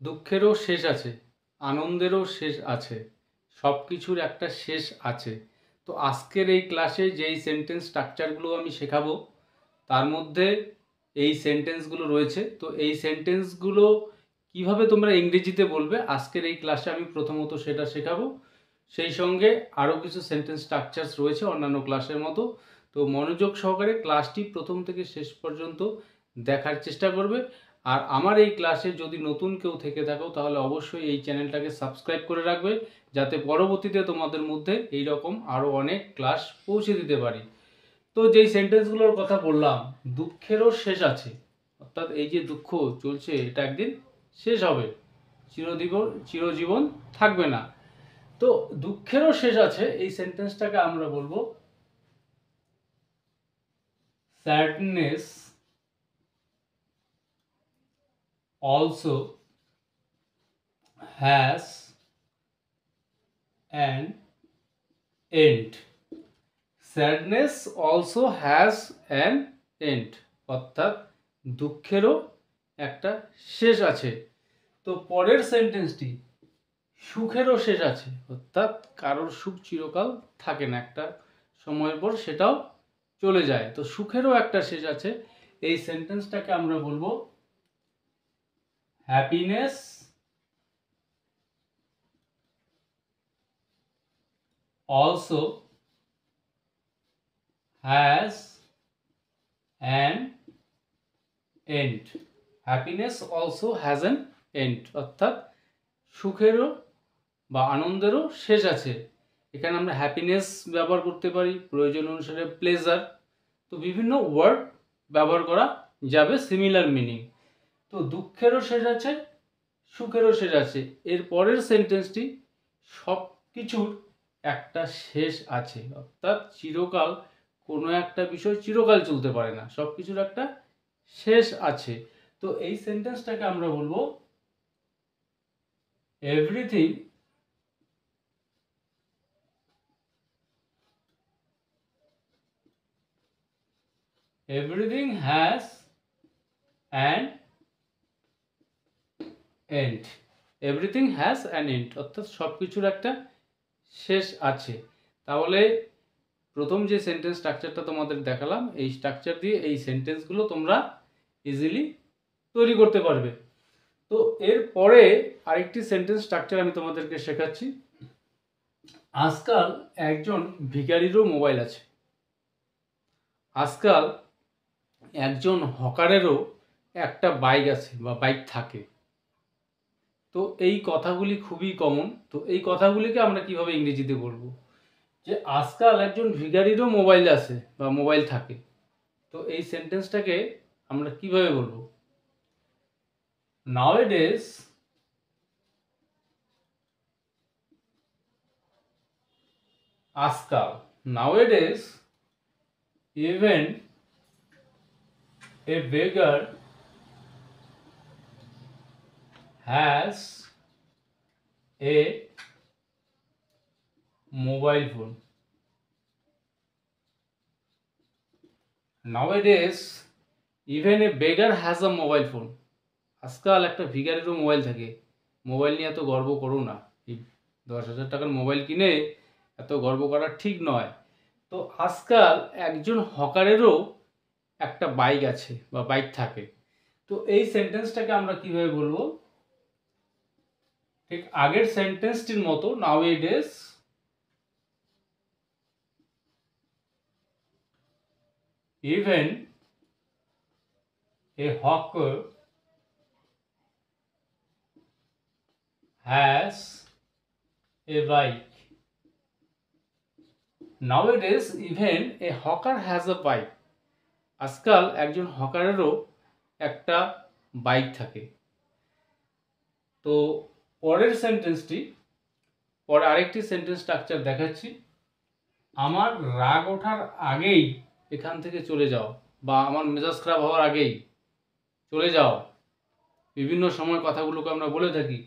দুঃখেরও শেষ আছে, আনন্দেরও শেষ আছে, সব কিছুর একটা শেষ আছে। তো আজকের এই ক্লাসে যেই সেন্টেন্স স্ট্রাকচারগুলো আমি শেখাবো তার মধ্যে এই সেন্টেন্সগুলো রয়েছে। তো এই সেন্টেন্সগুলো কিভাবে তোমরা ইংরেজিতে বলবে আজকের এই ক্লাসে আমি প্রথমত সেটা শেখাবো। সেই সঙ্গে আরও কিছু সেন্টেন্স স্ট্রাকচারস রয়েছে অন্যান্য ক্লাসের মতো। তো মনোযোগ সহকারে ক্লাসটি প্রথম থেকে শেষ পর্যন্ত দেখার চেষ্টা করবে। আর আমার এই ক্লাসে যদি নতুন কেউ থেকে থাকো তাহলে অবশ্যই এই চ্যানেলটাকে সাবস্ক্রাইব করে রাখবে, যাতে পরবর্তীতে তোমাদের মধ্যে এই রকম আরও অনেক ক্লাস পৌঁছে দিতে পারি। তো যেই সেন্টেন্সগুলোর কথা বললাম, দুঃখেরও শেষ আছে, অর্থাৎ এই যে দুঃখ চলছে এটা একদিন শেষ হবে, চিরজীবন থাকবে না। তো দুঃখেরও শেষ আছে এই সেন্টেন্সটাকে আমরা বলবো sadness also has an end. sadness also has an end, অর্থাৎ দুঃখেরও একটা শেষ আছে। তো পরের সেন্টেন্সটি সুখেরও শেষ আছে, অর্থাৎ কারোর সুখ চিরকাল থাকে না, একটা সময়ের পর সেটাও চলে যায়। তো সুখেরও একটা শেষ আছে, এই সেন্টেন্সটাকে আমরা বলবো happiness also has an end. happiness also has an end, অর্থাৎ সুখেরও বা আনন্দেরও শেষ আছে। এখানে আমরা হ্যাপিনেস ব্যবহার করতে পারি, প্রয়োজন অনুসারে প্লেজার, তো বিভিন্ন ওয়ার্ড ব্যবহার করা যাবে সিমিলার মিনিং। তো দুঃখেরও শেষ আছে, সুখেরও শেষ আছে। এর পরের সেন্টেন্সটি সব কিছুর একটা শেষ আছে, অর্থাৎ চিরকাল কোনো একটা বিষয় চিরকাল চলতে পারে না, সব কিছুর একটা শেষ আছে। তো এই সেন্টেন্সটাকে আমরা বলবো everything has an end. Everything has an end, অর্থাৎ সব কিছুর একটা শেষ আছে। তাহলে প্রথম যে সেন্টেন্স স্ট্রাকচারটা তোমাদের দেখালাম, এই স্ট্রাকচার দিয়ে এই সেন্টেন্সগুলো তোমরা ইজিলি তৈরি করতে পারবে। তো এরপরে আরেকটি সেন্টেন্স স্ট্রাকচার আমি তোমাদেরকে শেখাচ্ছি। আজকাল একজন ভিখারিরও মোবাইল আছে, আজকাল একজন হকারেরও একটা বাইক আছে বা বাইক থাকে। তো এই কথাগুলি খুবই কমন। তো এই কথাগুলিকে আমরা কিভাবে ইংরেজিতে বলবো, যে আজকাল একজন ভিখারিরও মোবাইল আছে বা মোবাইল থাকে। তো এই সেন্টেন্সটাকে আমরা কিভাবে বলবো, nowadays আজকাল, nowadays even a beggar has a mobile phone. nowadays even a beggar has a mobile phone. আজকাল একটা ভিখারিরও মোবাইল থাকে। মোবাইল নিয়ে এত গর্ব করো না, এই 10,000 টাকার মোবাইল কিনে এত গর্ব করা ঠিক নয়। তো আজকাল একজন হকারেরও একটা বাইক আছে বা বাইক থাকে। তো এই সেন্টেন্সটাকে আমরা কিভাবে বলবো, ঠিক আগের সেন্টেন্সটির মতো, nowadays even a hawker has a bike. nowadays even a hawker has a bike. আজকাল একজন হকারেরও একটা বাইক থাকে। তো পরের সেন্টেন্সটি, পরে আরেকটি সেন্টেন্স স্ট্রাকচার দেখাচ্ছি। আমার রাগ ওঠার আগেই এখান থেকে চলে যাও, বা আমার মেজাজ খারাপ হওয়ার আগেই চলে যাও। বিভিন্ন সময় কথাগুলোকে আমরা বলে থাকি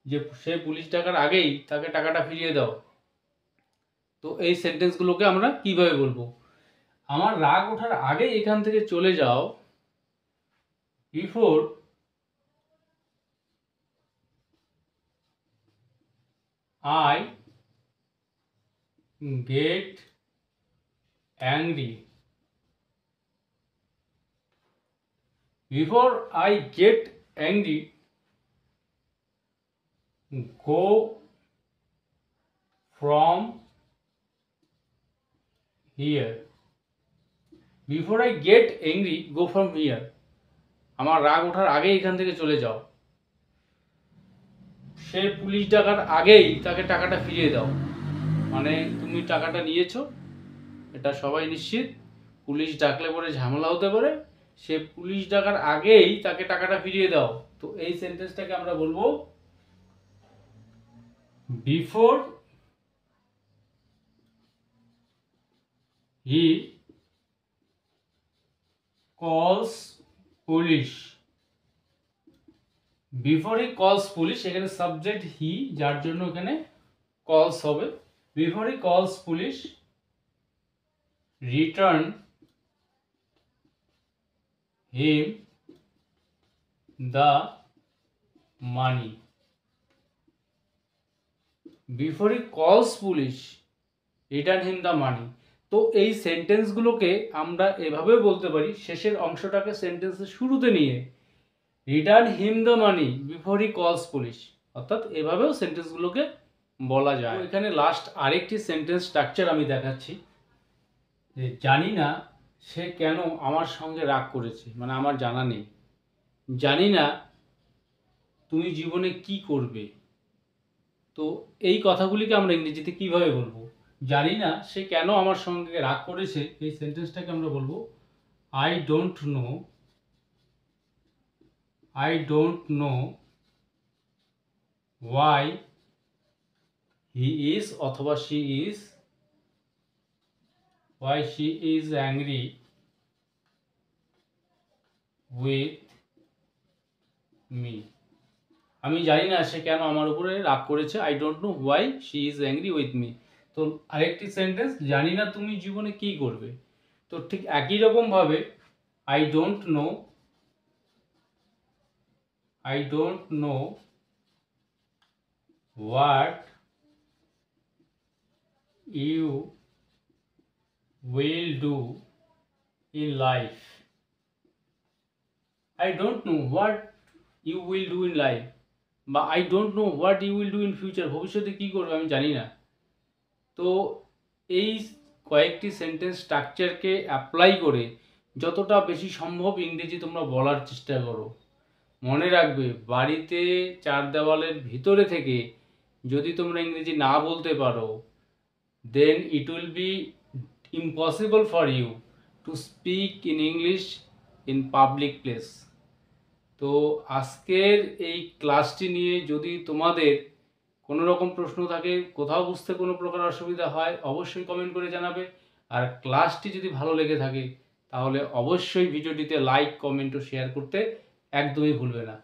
যে সে পুলিশ ডাকার আগেই তাকে টাকাটা ফিরিয়ে দাও। তো এই সেন্টেন্সগুলোকে আমরা কিভাবে বলবো, আমার রাগ ওঠার আগেই এখান থেকে চলে যাও, before I get angry. Before I get angry, go from here. Before I get angry, go from here. আমার রাগ ওঠার আগেই এখান থেকে চলে যাও। সে পুলিশ ডাকার আগেই তাকে টাকাটা ফিরিয়ে দাও। মানে তুমি টাকাটা নিয়েছো, এটা সবাই নিশ্চিত। পুলিশ ডাকলে পরে ঝামেলা হতে পারে, সে পুলিশ ডাকার আগেই তাকে টাকাটা ফিরিয়ে দাও। তো এই সেন্টেন্সটাকে আমরা বলবো বিফোর হি কলস পুলিশ। বিফোর হি কলস পুলিশ, এখানে সাবজেক্ট হি, যার জন্য এখানে কলস হবে। বিফোর হি কলস police, return him the money. Before he calls police, return him the money. তো এই সেন্টেন্সগুলোকে আমরা এভাবে বলতে পারি, শেষের অংশটাকে সেন্টেন্সের শুরুতে নিয়ে return him the money before he কলস পুলিশ, অর্থাৎ এভাবেও সেন্টেন্সগুলোকে বলা যায়। এখানে লাস্ট আরেকটি সেন্টেন্স স্ট্রাকচার আমি দেখাচ্ছি, যে জানি না সে কেন আমার সঙ্গে রাগ করেছে, মানে আমার জানা নেই। জানি না তুমি জীবনে কি করবে। তো এই কথাগুলিকে আমরা ইংরেজিতে কিভাবে বলবো? জানি না সে কেন আমার সঙ্গে রাগ করেছে, এই সেন্টেন্সটাকে আমরা বলবো I don't know why he is অথবা she is why she is angry with me. আমি জানি না সে কেন আমার উপরে রাগ করেছে। I don't know why she is angry with me. তো আরেকটি সেন্টেন্স, জানি না তুমি জীবনে কি করবে। তো ঠিক একই রকমভাবে I don't know what you will do in life. I don't know what you will do in life, বা I don't know what you will do in future. ভবিষ্যতে কি করবে আমি জানি না। তো এই কয়েকটি সেন্টেন্স স্ট্রাকচারকে অ্যাপ্লাই করে যতটা বেশি সম্ভব ইংরেজি তোমরা বলার চেষ্টা করো। মনে রাখবে, বাড়িতে চার দেওয়ালের ভিতরে থেকে যদি তোমরা ইংরেজি না বলতে পারো, then it will be impossible for you to speak in English in public place. তো আজকের এই ক্লাসটি নিয়ে যদি তোমাদের কোনো রকম প্রশ্ন থাকে, কোথাও বুঝতে কোনো প্রকার অসুবিধা হয়, অবশ্যই কমেন্ট করে জানাবে। আর ক্লাসটি যদি ভালো লেগে থাকে তাহলে অবশ্যই ভিডিওটিতে লাইক, কমেন্ট ও শেয়ার করতে একদমই ভুলবে না।